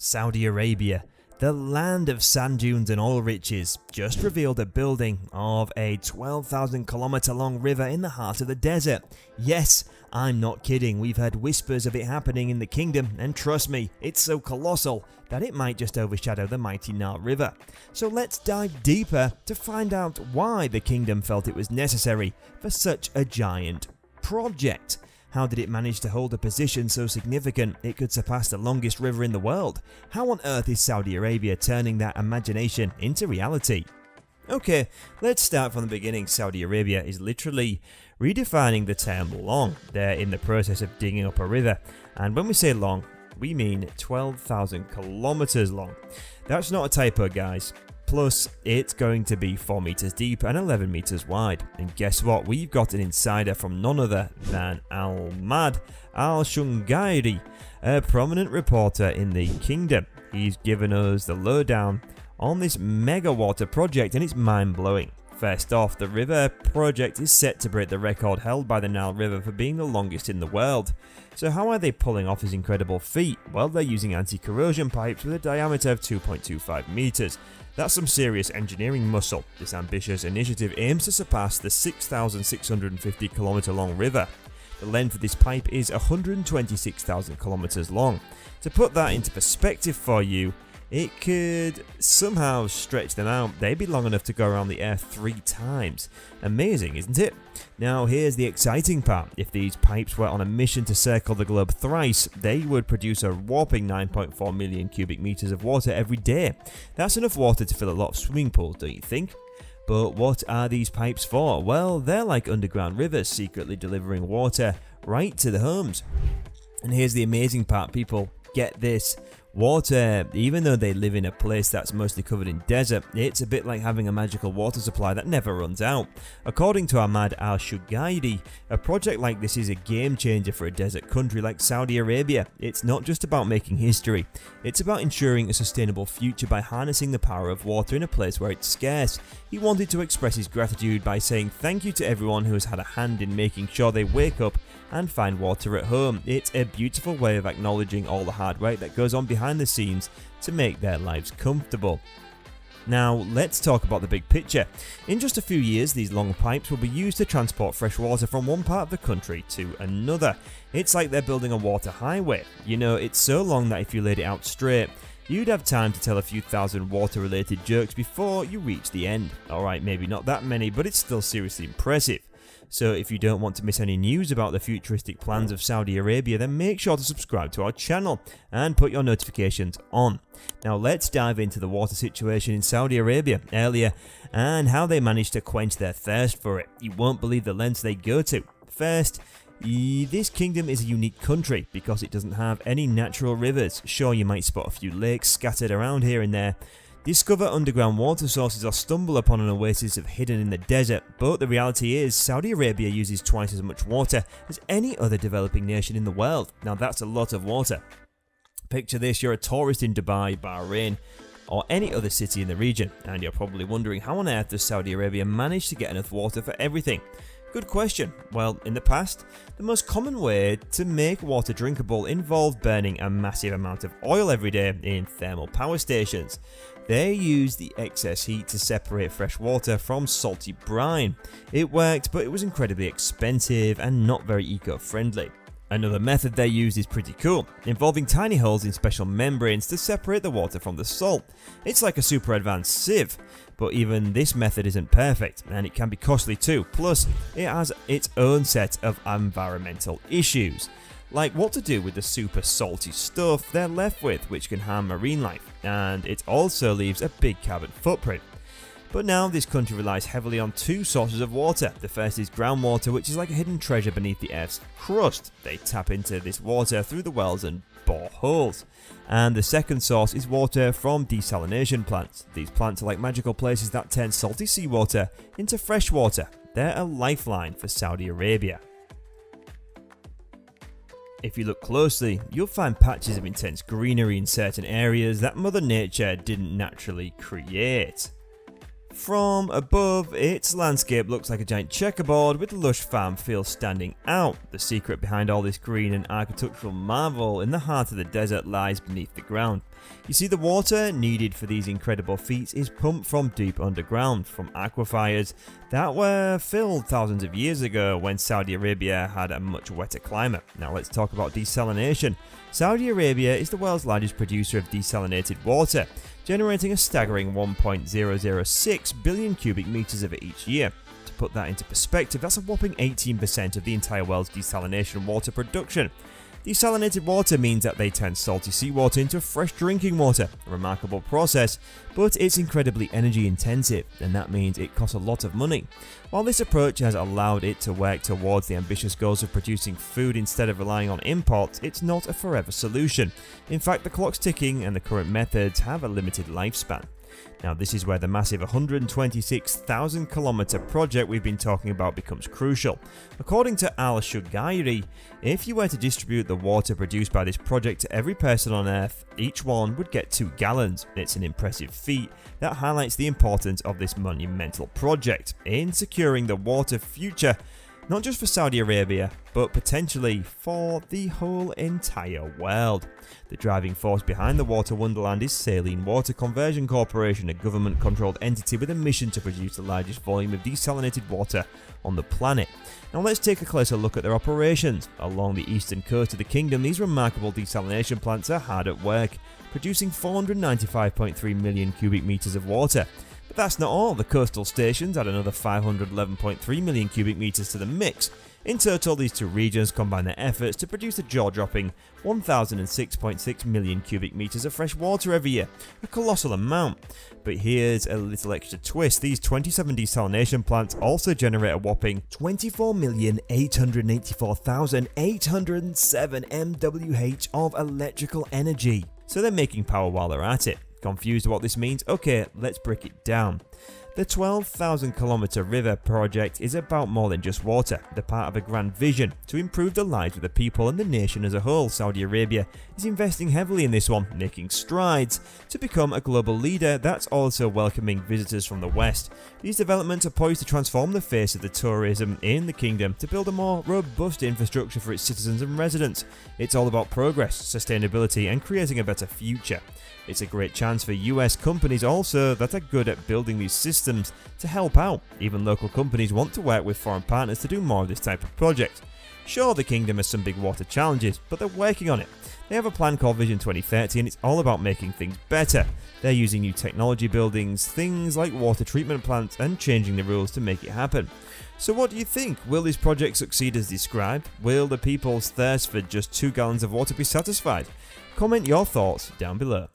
Saudi Arabia, the land of sand dunes and oil riches, just revealed a building of a 12,000 kilometer long river in the heart of the desert. Yes, I'm not kidding, we've heard whispers of it happening in the kingdom, and trust me, it's so colossal that it might just overshadow the mighty Nile River. So let's dive deeper to find out why the kingdom felt it was necessary for such a giant project. How did it manage to hold a position so significant it could surpass the longest river in the world? How on earth is Saudi Arabia turning that imagination into reality? Okay, let's start from the beginning. Saudi Arabia is literally redefining the term long. They're in the process of digging up a river, and when we say long, we mean 12,000 kilometers long. That's not a typo, guys. Plus, it's going to be 4 meters deep and 11 meters wide. And guess what? We've got an insider from none other than Ahmad Al-Shungairi, a prominent reporter in the kingdom. He's given us the lowdown on this mega water project, and it's mind-blowing. First off, the river project is set to break the record held by the Nile River for being the longest in the world. So how are they pulling off this incredible feat? Well, they're using anti-corrosion pipes with a diameter of 2.25 meters. That's some serious engineering muscle. This ambitious initiative aims to surpass the 6,650 kilometer long river. The length of this pipe is 126,000 kilometers long. To put that into perspective for you, it could somehow stretch them out. They'd be long enough to go around the Earth 3 times. Amazing, isn't it? Now here's the exciting part. If these pipes were on a mission to circle the globe thrice, they would produce a whopping 9.4 million cubic meters of water every day. That's enough water to fill a lot of swimming pools, don't you think? But what are these pipes for? Well, they're like underground rivers, secretly delivering water right to the homes. And here's the amazing part, people. Get this. Water, even though they live in a place that's mostly covered in desert, it's a bit like having a magical water supply that never runs out. According to Ahmad Al-Shungairi, a project like this is a game changer for a desert country like Saudi Arabia. It's not just about making history, it's about ensuring a sustainable future by harnessing the power of water in a place where it's scarce. He wanted to express his gratitude by saying thank you to everyone who has had a hand in making sure they wake up and find water at home. It's a beautiful way of acknowledging all the hard work that goes on behind the scenes to make their lives comfortable. Now let's talk about the big picture. In just a few years, these long pipes will be used to transport fresh water from one part of the country to another. It's like they're building a water highway. You know, it's so long that if you laid it out straight, you'd have time to tell a few thousand water-related jokes before you reach the end. Alright, maybe not that many, but it's still seriously impressive. So if you don't want to miss any news about the futuristic plans of Saudi Arabia, then make sure to subscribe to our channel and put your notifications on. Now let's dive into the water situation in Saudi Arabia earlier and how they managed to quench their thirst for it. You won't believe the lengths they go to. First, this kingdom is a unique country because it doesn't have any natural rivers. Sure, you might spot a few lakes scattered around here and there, discover underground water sources, or stumble upon an oasis hidden in the desert, but the reality is Saudi Arabia uses twice as much water as any other developing nation in the world. Now that's a lot of water. Picture this, you're a tourist in Dubai, Bahrain, or any other city in the region, and you're probably wondering how on earth does Saudi Arabia manage to get enough water for everything? Good question. Well, in the past, the most common way to make water drinkable involved burning a massive amount of oil every day in thermal power stations. They used the excess heat to separate fresh water from salty brine. It worked, but it was incredibly expensive and not very eco-friendly. Another method they used is pretty cool, involving tiny holes in special membranes to separate the water from the salt. It's like a super advanced sieve, but even this method isn't perfect, and it can be costly too. Plus, it has its own set of environmental issues, like what to do with the super salty stuff they're left with, which can harm marine life, and it also leaves a big carbon footprint. But now this country relies heavily on two sources of water. The first is groundwater, which is like a hidden treasure beneath the Earth's crust. They tap into this water through the wells and boreholes. And the second source is water from desalination plants. These plants are like magical places that turn salty seawater into fresh water. They're a lifeline for Saudi Arabia. If you look closely, you'll find patches of intense greenery in certain areas that Mother Nature didn't naturally create. From above, its landscape looks like a giant checkerboard with lush farm fields standing out. The secret behind all this green and architectural marvel in the heart of the desert lies beneath the ground. You see, the water needed for these incredible feats is pumped from deep underground, from aquifers that were filled thousands of years ago when Saudi Arabia had a much wetter climate. Now let's talk about desalination. Saudi Arabia is the world's largest producer of desalinated water, generating a staggering 1.006 billion cubic meters of it each year. To put that into perspective, that's a whopping 18% of the entire world's desalination water production. Desalinated water means that they turn salty seawater into fresh drinking water, a remarkable process, but it's incredibly energy intensive, and that means it costs a lot of money. While this approach has allowed it to work towards the ambitious goals of producing food instead of relying on imports, it's not a forever solution. In fact, the clock's ticking and the current methods have a limited lifespan. Now this is where the massive 126,000 kilometer project we've been talking about becomes crucial. According to Al-Shugairi, if you were to distribute the water produced by this project to every person on Earth, each one would get 2 gallons. It's an impressive feat that highlights the importance of this monumental project in securing the water future, not just for Saudi Arabia, but potentially for the whole entire world. The driving force behind the water wonderland is Saline Water Conversion Corporation, a government-controlled entity with a mission to produce the largest volume of desalinated water on the planet. Now let's take a closer look at their operations. Along the eastern coast of the kingdom, these remarkable desalination plants are hard at work, producing 495.3 million cubic meters of water. But that's not all. The coastal stations add another 511.3 million cubic meters to the mix. In total, these two regions combine their efforts to produce a jaw-dropping 1,006.6 million cubic meters of fresh water every year, a colossal amount. But here's a little extra twist. These 27 desalination plants also generate a whopping 24,884,807 MWh of electrical energy. So they're making power while they're at it. Confused what this means? Okay, let's break it down. The 12,000 kilometer river project is about more than just water. They're part of a grand vision to improve the lives of the people and the nation as a whole. Saudi Arabia is investing heavily in this one, making strides to become a global leader that's also welcoming visitors from the West. These developments are poised to transform the face of the tourism in the kingdom to build a more robust infrastructure for its citizens and residents. It's all about progress, sustainability, and creating a better future. It's a great chance for US companies also that are good at building these systems to help out. Even local companies want to work with foreign partners to do more of this type of project. Sure, the kingdom has some big water challenges, but they're working on it. They have a plan called Vision 2030 and it's all about making things better. They're using new technology buildings, things like water treatment plants, and changing the rules to make it happen. So what do you think? Will this project succeed as described? Will the people's thirst for just 2 gallons of water be satisfied? Comment your thoughts down below.